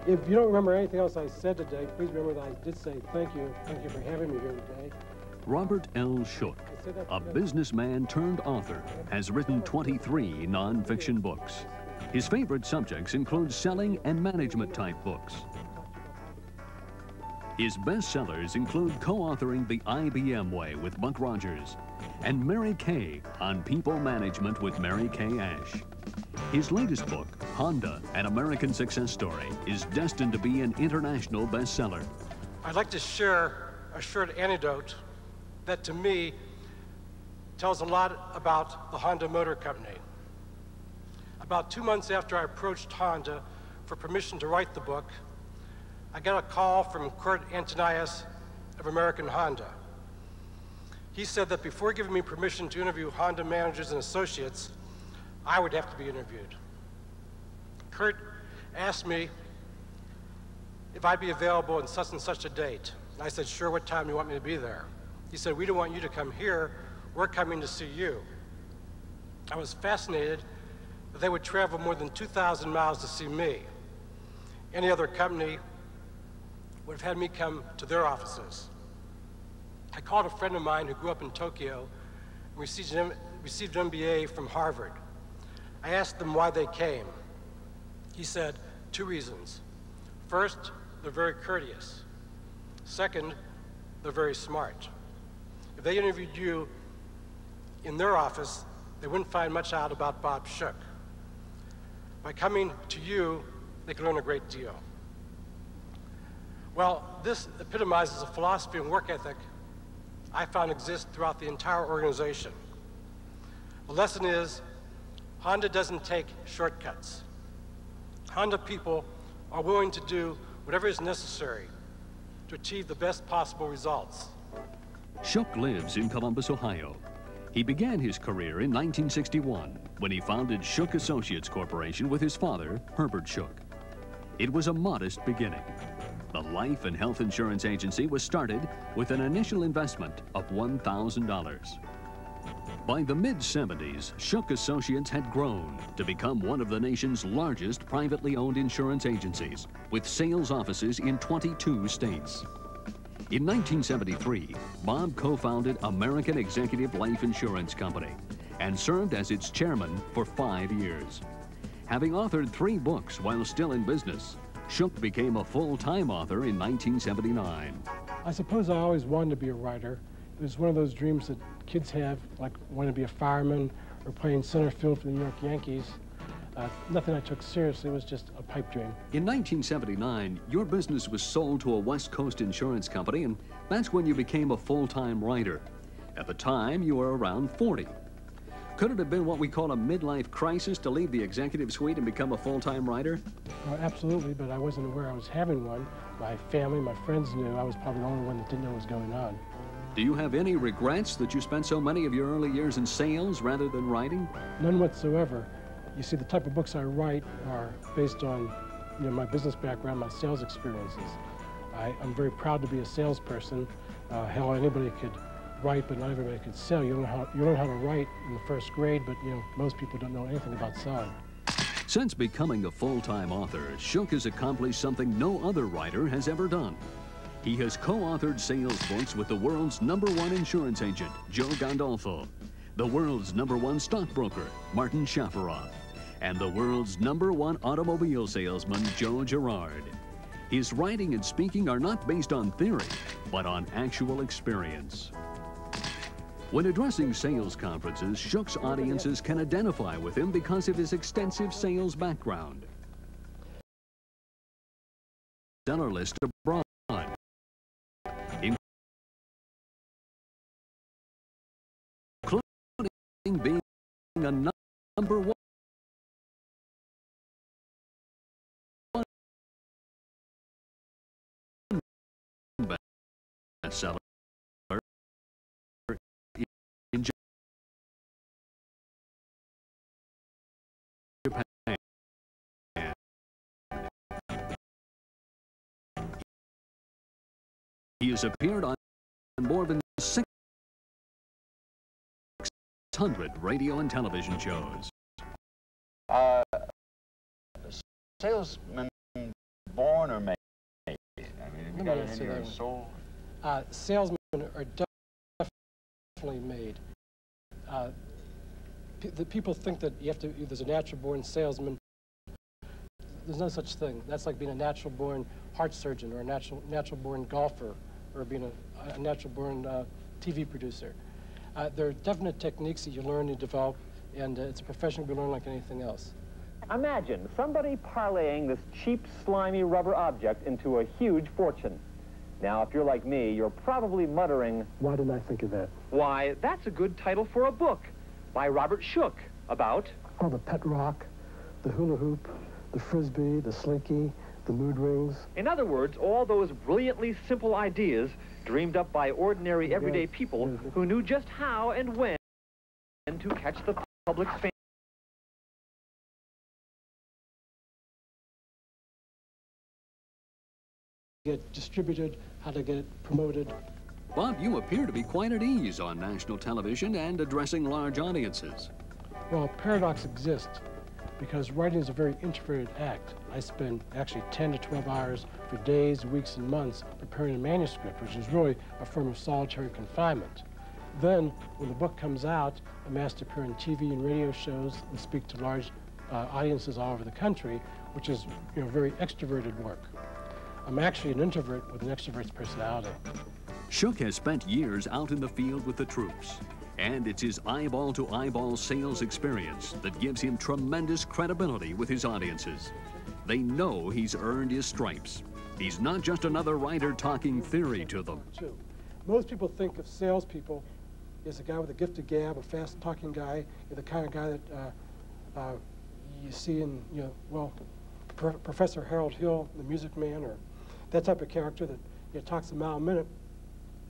If you don't remember anything else I said today, please remember that I did say thank you. Thank you for having me here today. Robert L. Shook, a businessman turned author, has written 23 nonfiction books. His favorite subjects include selling and management-type books. His bestsellers include co-authoring The IBM Way with Buck Rogers and Mary Kay on People Management with Mary Kay Ash. His latest book, Honda, An American Success Story, is destined to be an international bestseller. I'd like to share a short anecdote that, to me, tells a lot about the Honda Motor Company. About 2 months after I approached Honda for permission to write the book, I got a call from Kurt Antonius of American Honda. He said that before giving me permission to interview Honda managers and associates, I would have to be interviewed. Kurt asked me if I'd be available on such and such a date. And I said, sure, what time do you want me to be there? He said, we don't want you to come here, we're coming to see you. I was fascinated that they would travel more than 2,000 miles to see me. Any other company would have had me come to their offices. I called a friend of mine who grew up in Tokyo and received an MBA from Harvard. I asked them why they came. He said, 2 reasons. First, they're very courteous. Second, they're very smart. If they interviewed you in their office, they wouldn't find much out about Bob Shook. By coming to you, they could learn a great deal. Well, this epitomizes a philosophy and work ethic I found exists throughout the entire organization. The lesson is, Honda doesn't take shortcuts. Honda people are willing to do whatever is necessary to achieve the best possible results. Shook lives in Columbus, Ohio. He began his career in 1961 when he founded Shook Associates Corporation with his father, Herbert Shook. It was a modest beginning. The life and health insurance agency was started with an initial investment of $1,000. By the mid-70s, Shook Associates had grown to become one of the nation's largest privately owned insurance agencies, with sales offices in 22 states. In 1973, Bob co-founded American Executive Life Insurance Company and served as its chairman for 5 years. Having authored 3 books while still in business, Shook became a full-time author in 1979. I suppose I always wanted to be a writer. It was one of those dreams that kids have, like wanting to be a fireman or playing center field for the New York Yankees. Nothing I took seriously, it was just a pipe dream. In 1979, your business was sold to a West Coast insurance company, and that's when you became a full-time writer. At the time, you were around 40. Could it have been what we call a midlife crisis to leave the executive suite and become a full-time writer? Absolutely, but I wasn't aware I was having one. My family, my friends knew. I was probably the only one that didn't know what was going on. Do you have any regrets that you spent so many of your early years in sales rather than writing? None whatsoever. You see, the type of books I write are based on my business background, my sales experiences. I'm very proud to be a salesperson. Hell, anybody could write, but not everybody could sell. You learn how to write in the first grade, but most people don't know anything about selling. Since becoming a full-time author, Shook has accomplished something no other writer has ever done. He has co-authored sales books with the world's #1 insurance agent, Joe Gandolfo, the world's #1 stockbroker, Martin Shafarov, and the world's #1 automobile salesman, Joe Girard. His writing and speaking are not based on theory, but on actual experience. When addressing sales conferences, Shook's audiences can identify with him because of his extensive sales background. Seller list abroad, including being a #1 bestseller in Japan. He has appeared on more than 600 radio and television shows. Salesmen born or made? I mean, have you got it in your soul? Salesmen are definitely made. The people think that you have to, there's a natural-born salesman. There's no such thing. That's like being a natural-born heart surgeon or a natural-born golfer or being a natural-born TV producer. There are definite techniques that you learn, you develop, and it's a profession we learn like anything else. Imagine somebody parlaying this cheap, slimy rubber object into a huge fortune. Now, if you're like me, you're probably muttering, "Why didn't I think of that?" Why, that's a good title for a book by Robert Shook about... Oh, the pet rock, the hula hoop, the frisbee, the slinky, the mood rings. In other words, all those brilliantly simple ideas dreamed up by ordinary, everyday people who knew just how and when to catch the public's fancy. Get distributed, how to get it promoted. Bob, you appear to be quite at ease on national television and addressing large audiences. Well, paradox exists because writing is a very introverted act. I spend actually 10 to 12 hours for days, weeks, and months preparing a manuscript, which is really a form of solitary confinement. Then, when the book comes out, I'm asked to appear on TV and radio shows and speak to large audiences all over the country, which is, very extroverted work. I'm actually an introvert with an extrovert's personality. Shook has spent years out in the field with the troops, and it's his eyeball-to-eyeball sales experience that gives him tremendous credibility with his audiences. They know he's earned his stripes. He's not just another writer talking theory to them. Most people think of salespeople as a guy with a gift of gab, a fast-talking guy, the kind of guy that you see in, Professor Harold Hill, the Music Man, or that type of character that talks a mile a minute.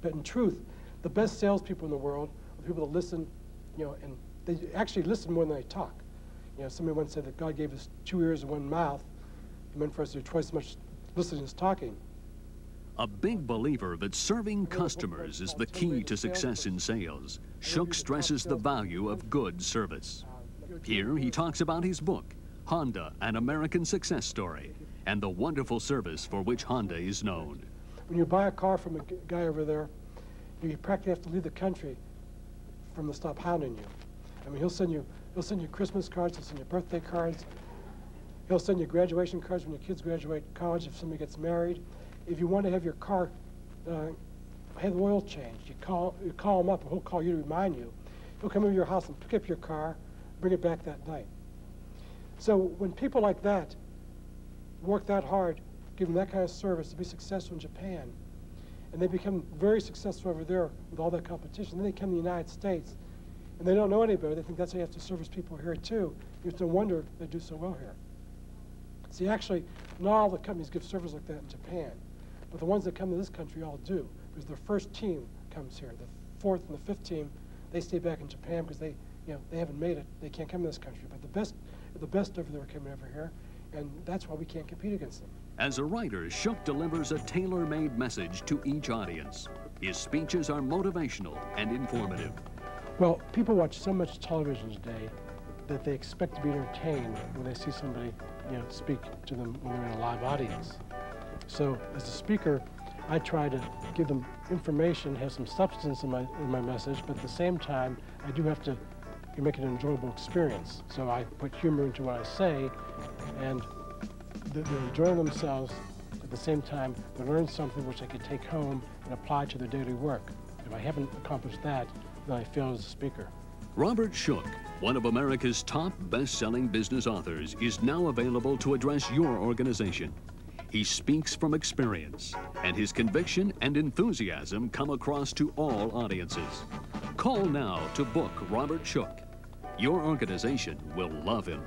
But in truth, the best salespeople in the world are people that listen, and they actually listen more than they talk. Somebody once said that God gave us 2 ears and 1 mouth. He meant for us to do twice as much listening as talking. A big believer that serving customers is the key to success in sales, Shook stresses the value of good service. Here he talks about his book, Honda, An American Success Story, and the wonderful service for which Honda is known. When you buy a car from a guy over there, you practically have to leave the country from to stop hounding you. I mean, he'll send you Christmas cards, he'll send you birthday cards, he'll send you graduation cards when your kids graduate college, if somebody gets married. If you want to have your car have the oil changed, you call him up, and he'll call you to remind you. He'll come over your house and pick up your car, bring it back that night. So when people like that work that hard, give them that kind of service to be successful in Japan, and they become very successful over there with all that competition, then they come to the United States, and they don't know any better. They think that's how you have to service people here too. It's no wonder they do so well here. See, actually, not all the companies give service like that in Japan, but the ones that come to this country all do, because their first team comes here. The 4th and the 5th team, they stay back in Japan because they haven't made it. They can't come to this country. But the best over there are coming over here, and that's why we can't compete against them. As a writer, Shook delivers a tailor-made message to each audience. His speeches are motivational and informative. Well, people watch so much television today that they expect to be entertained when they see somebody, speak to them when they're in a live audience. So, as a speaker, I try to give them information, have some substance in my message, but at the same time, I do have to make it an enjoyable experience. So I put humor into what I say, and they're enjoying themselves. At the same time, they learn something which they can take home and apply to their daily work. If I haven't accomplished that, then I fail as a speaker. Robert Shook, one of America's top best-selling business authors, is now available to address your organization. He speaks from experience, and his conviction and enthusiasm come across to all audiences. Call now to book Robert Shook. Your organization will love him.